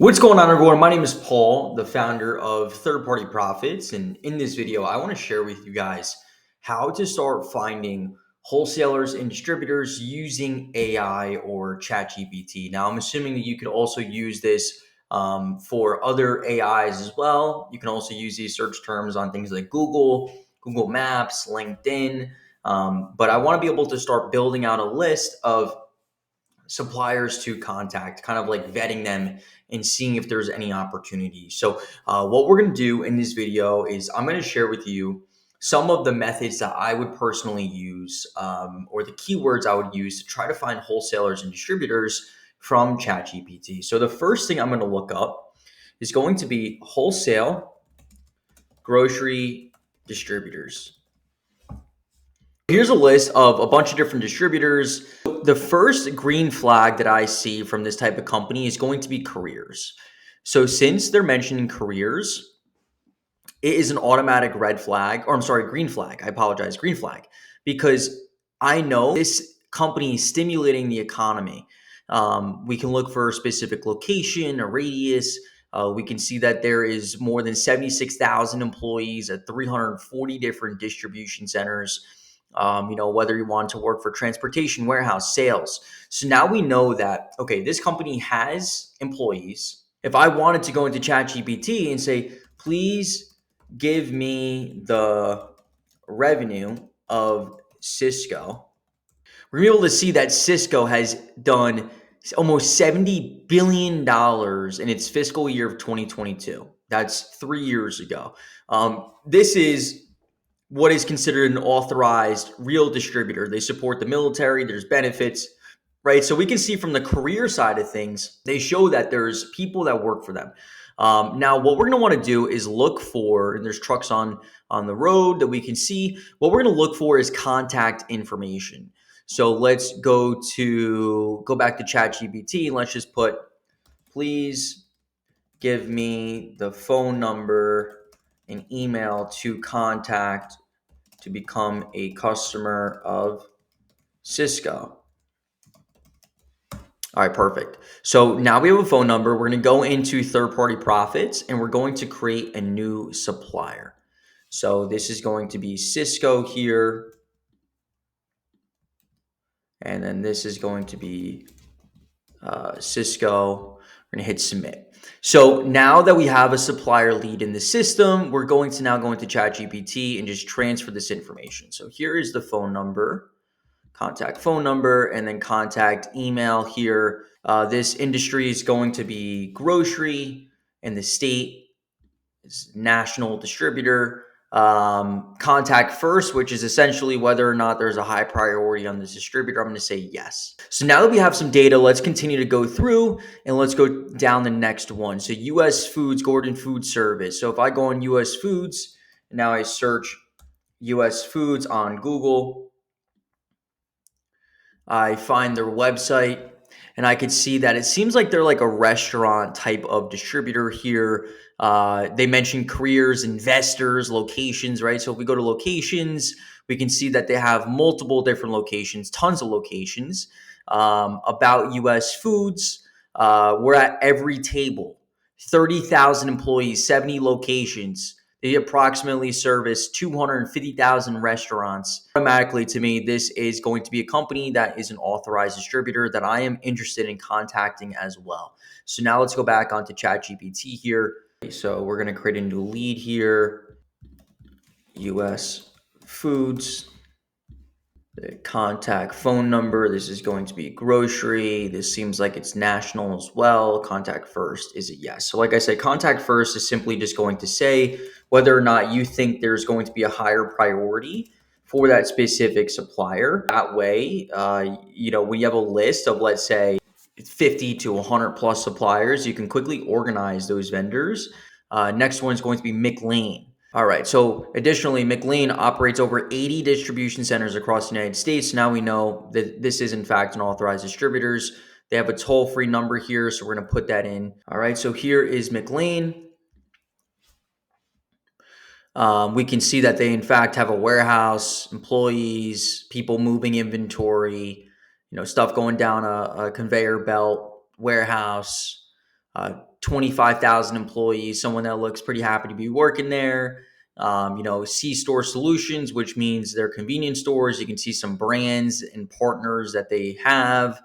What's going on, everyone? My name is Paul, the founder of Third Party Profits. And in this video, I want to share with you guys how to start finding wholesalers and distributors using AI or ChatGPT. Now, I'm assuming that you could also use this for other AIs as well. You can also use these search terms on things like Google Maps, LinkedIn. But I want to be able to start building out a list of suppliers to contact, kind of like vetting them and seeing if there's any opportunity. So what we're going to do in this video is I'm going to share with you some of the methods that I would personally use, or the keywords I would use to try to find wholesalers and distributors from ChatGPT. So the first thing I'm going to look up is going to be wholesale grocery distributors. Here's a list of a bunch of different distributors. The first green flag that I see from this type of company is going to be careers. So since they're mentioning careers, it is an automatic red flag, or I'm sorry, green flag. I apologize, green flag, because I know this company is stimulating the economy. We can look for a specific location, a radius. We can see that there is more than 76,000 employees at 340 different distribution centers. Whether you want to work for transportation, warehouse, sales. So now we know that, okay, this company has employees. If I wanted to go into ChatGPT and say, please give me the revenue of Cisco, we're going to be able to see that Cisco has done almost $70 billion in its fiscal year of 2022. That's 3 years ago. This is what is considered an authorized real distributor. They support the military, there's benefits, right? So we can see from the career side of things, they show that there's people that work for them. Now, what we're going to want to do is look for, and there's trucks on the road that we can see. What we're going to look for is contact information. So let's go back to ChatGPT and let's just put, please give me the phone number and email to contact to become a customer of Cisco. All right, perfect. So now we have a phone number. We're going to go into third-party profits and we're going to create a new supplier. So this is going to be Cisco here. And then this is going to be Cisco. We're going to hit submit. So now that we have a supplier lead in the system, we're going to now go into ChatGPT and just transfer this information. So here is the phone number, contact phone number, and then contact email here. This industry is going to be grocery, and the state is national distributor. Contact first, which is essentially whether or not there's a high priority on this distributor. I'm going to say yes. So now that we have some data, let's continue to go through and let's go down the next one. So US Foods, Gordon Food Service. So if I go on US Foods, and now I search US Foods on Google, I find their website and I could see that it seems like they're like a restaurant type of distributor here. They mentioned careers, investors, locations, right? So if we go to locations, we can see that they have multiple different locations, tons of locations. About US Foods, we're at every table, 30,000 employees, 70 locations. They approximately service 250,000 restaurants. Automatically, to me, this is going to be a company that is an authorized distributor that I am interested in contacting as well. So now let's go back onto ChatGPT here. So we're going to create a new lead here. US Foods. The contact phone number. This is going to be grocery. This seems like it's national as well. Contact first is a yes. So like I said, contact first is simply just going to say whether or not you think there's going to be a higher priority for that specific supplier. That way, when you have a list of, let's say, 50 to 100 plus suppliers, you can quickly organize those vendors. Next one is going to be McLean. All right. So additionally, McLean operates over 80 distribution centers across the United States. Now we know that this is in fact an authorized distributors. They have a toll-free number here, so we're going to put that in. All right. So here is McLean. We can see that they in fact have a warehouse, employees, people moving inventory, stuff going down a conveyor belt, warehouse, 25,000 employees, someone that looks pretty happy to be working there. C-store solutions, which means they're convenience stores. You can see some brands and partners that they have.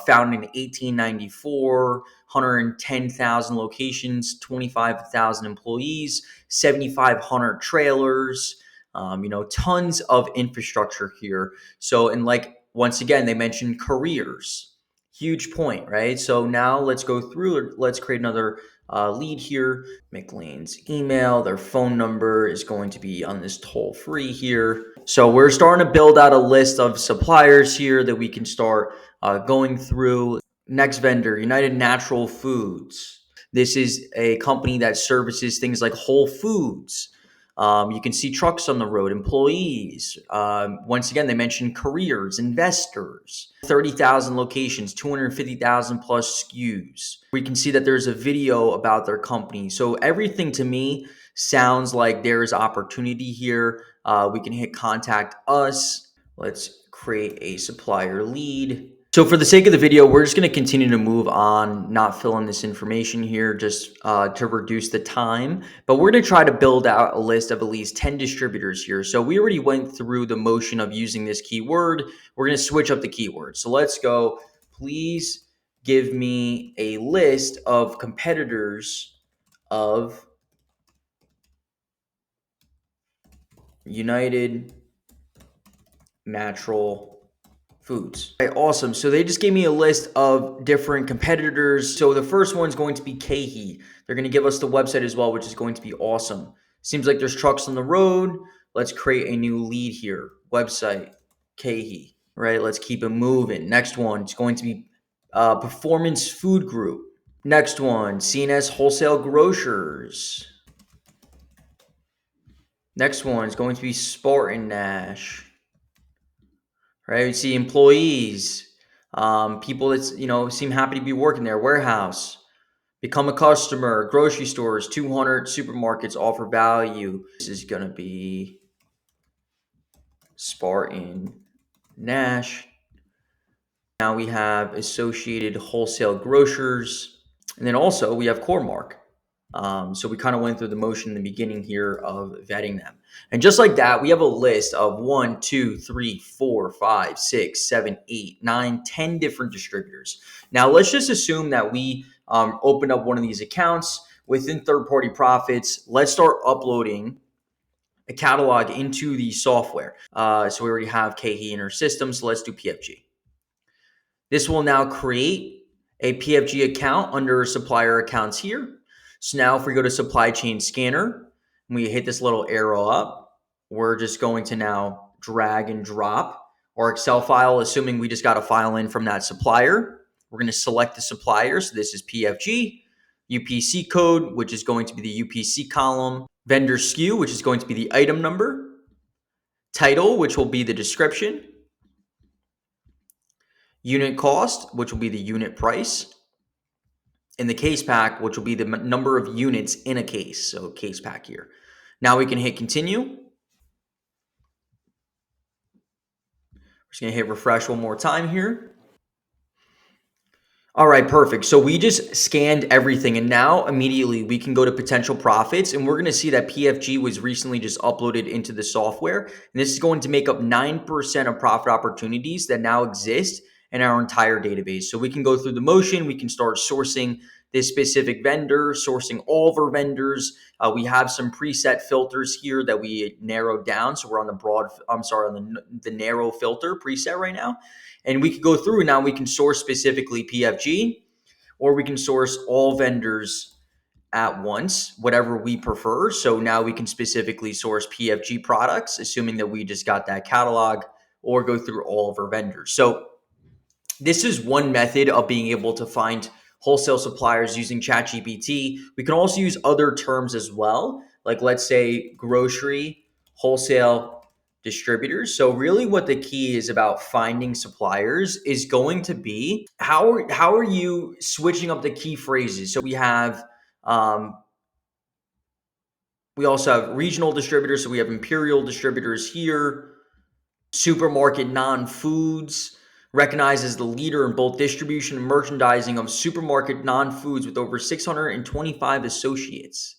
Founded in 1894, 110,000 locations, 25,000 employees, 7,500 trailers. Tons of infrastructure here. So, and like once again, they mentioned careers. Huge point, right? So now let's go through. Let's create another lead here. McLean's email, their phone number is going to be on this toll free here. So we're starting to build out a list of suppliers here that we can start going through. Next vendor, United Natural Foods. This is a company that services things like Whole Foods. You can see trucks on the road, employees. Once again, they mentioned careers, investors, 30,000 locations, 250,000 plus SKUs. We can see that there's a video about their company. So everything to me sounds like there's opportunity here. We can hit contact us. Let's create a supplier lead. So for the sake of the video, we're just going to continue to move on, not fill in this information here just to reduce the time. But we're going to try to build out a list of at least 10 distributors here. So we already went through the motion of using this keyword. We're going to switch up the keyword. So let's go. Please give me a list of competitors of United Natural Foods. Okay, awesome. So they just gave me a list of different competitors. So the first one's going to be Keepa. They're going to give us the website as well, which is going to be awesome. Seems like there's trucks on the road. Let's create a new lead here. Website, Keepa. Right, let's keep it moving. Next one is going to be Performance Food Group. Next one, CNS Wholesale Grocers. Next one is going to be Spartan Nash. Right, we see employees, people that seem happy to be working there. Warehouse, become a customer. Grocery stores, 200 supermarkets offer value. This is gonna be Spartan Nash. Now we have Associated Wholesale Grocers, and then also we have Core-Mark. So we kind of went through the motion in the beginning here of vetting them. And just like that, we have a list of 1, 2, 3, 4, 5, 6, 7, 8, 9, 10 different distributors. Now let's just assume that we open up one of these accounts within third-party profits. Let's start uploading a catalog into the software. So we already have Keepa in our system, so let's do PFG. This will now create a PFG account under supplier accounts here. So now if we go to supply chain scanner, and we hit this little arrow up, we're just going to now drag and drop our Excel file, assuming we just got a file in from that supplier. We're going to select the supplier. So this is PFG, UPC code, which is going to be the UPC column, vendor SKU, which is going to be the item number, title, which will be the description, unit cost, which will be the unit price, and the case pack, which will be the number of units in a case. So case pack here. Now we can hit continue. We're just going to hit refresh one more time here. All right, perfect. So we just scanned everything, and now immediately we can go to potential profits, and we're going to see that PFG was recently just uploaded into the software. And this is going to make up 9% of profit opportunities that now exist in our entire database. So we can go through the motion. We can start sourcing this specific vendor, sourcing all of our vendors. We have some preset filters here that we narrowed down. So we're on the narrow filter preset right now. And we could go through and now we can source specifically PFG, or we can source all vendors at once, whatever we prefer. So now we can specifically source PFG products, assuming that we just got that catalog, or go through all of our vendors. So this is one method of being able to find wholesale suppliers using ChatGPT. We can also use other terms as well, like let's say grocery, wholesale, distributors. So really what the key is about finding suppliers is going to be how are you switching up the key phrases. So we have we also have regional distributors. So we have imperial distributors here, supermarket non-foods. Recognized as the leader in both distribution and merchandising of supermarket non-foods with over 625 associates.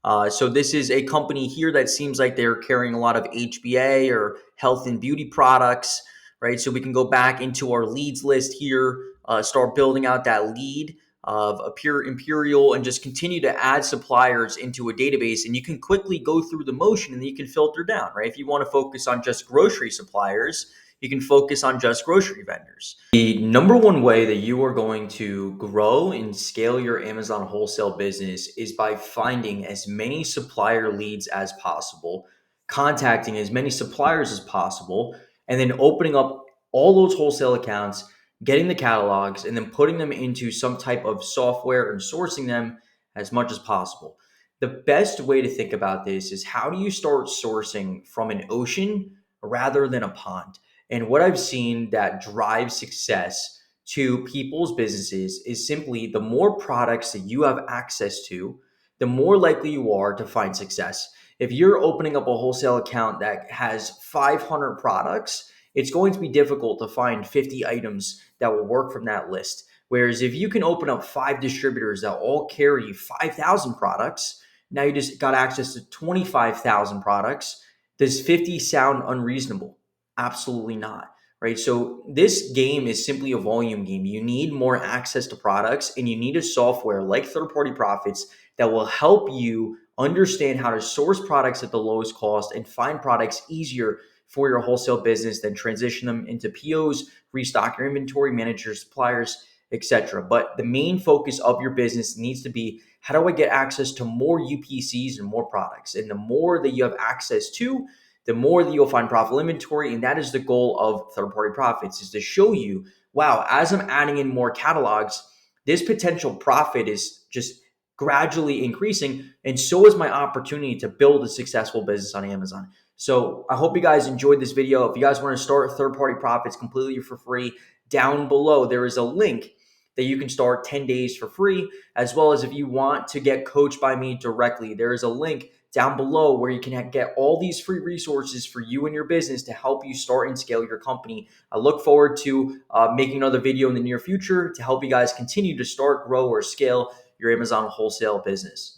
So this is a company here that seems like they're carrying a lot of HBA or health and beauty products, right? So we can go back into our leads list here, start building out that lead of a pure Imperial, and just continue to add suppliers into a database. And you can quickly go through the motion and you can filter down, right? If you want to focus on just grocery suppliers, you can focus on just grocery vendors. The number one way that you are going to grow and scale your Amazon wholesale business is by finding as many supplier leads as possible, contacting as many suppliers as possible, and then opening up all those wholesale accounts, getting the catalogs, and then putting them into some type of software and sourcing them as much as possible. The best way to think about this is, how do you start sourcing from an ocean rather than a pond? And what I've seen that drives success to people's businesses is simply, the more products that you have access to, the more likely you are to find success. If you're opening up a wholesale account that has 500 products, it's going to be difficult to find 50 items that will work from that list. Whereas if you can open up 5 distributors that all carry 5,000 products, now you just got access to 25,000 products. Does 50 sound unreasonable? Absolutely not, right? So this game is simply a volume game. You need more access to products, and you need a software like third-party profits that will help you understand how to source products at the lowest cost and find products easier for your wholesale business, then transition them into POs, restock your inventory, manage your suppliers, etc. But the main focus of your business needs to be, how do I get access to more UPCs and more products? And the more that you have access to, the more that you'll find profitable inventory. And that is the goal of third-party profits, is to show you, wow, as I'm adding in more catalogs, this potential profit is just gradually increasing. And so is my opportunity to build a successful business on Amazon. So I hope you guys enjoyed this video. If you guys want to start third-party profits completely for free, down below there is a link that you can start 10 days for free, as well as if you want to get coached by me directly, there is a link down below where you can get all these free resources for you and your business to help you start and scale your company. I look forward to making another video in the near future to help you guys continue to start, grow, or scale your Amazon wholesale business.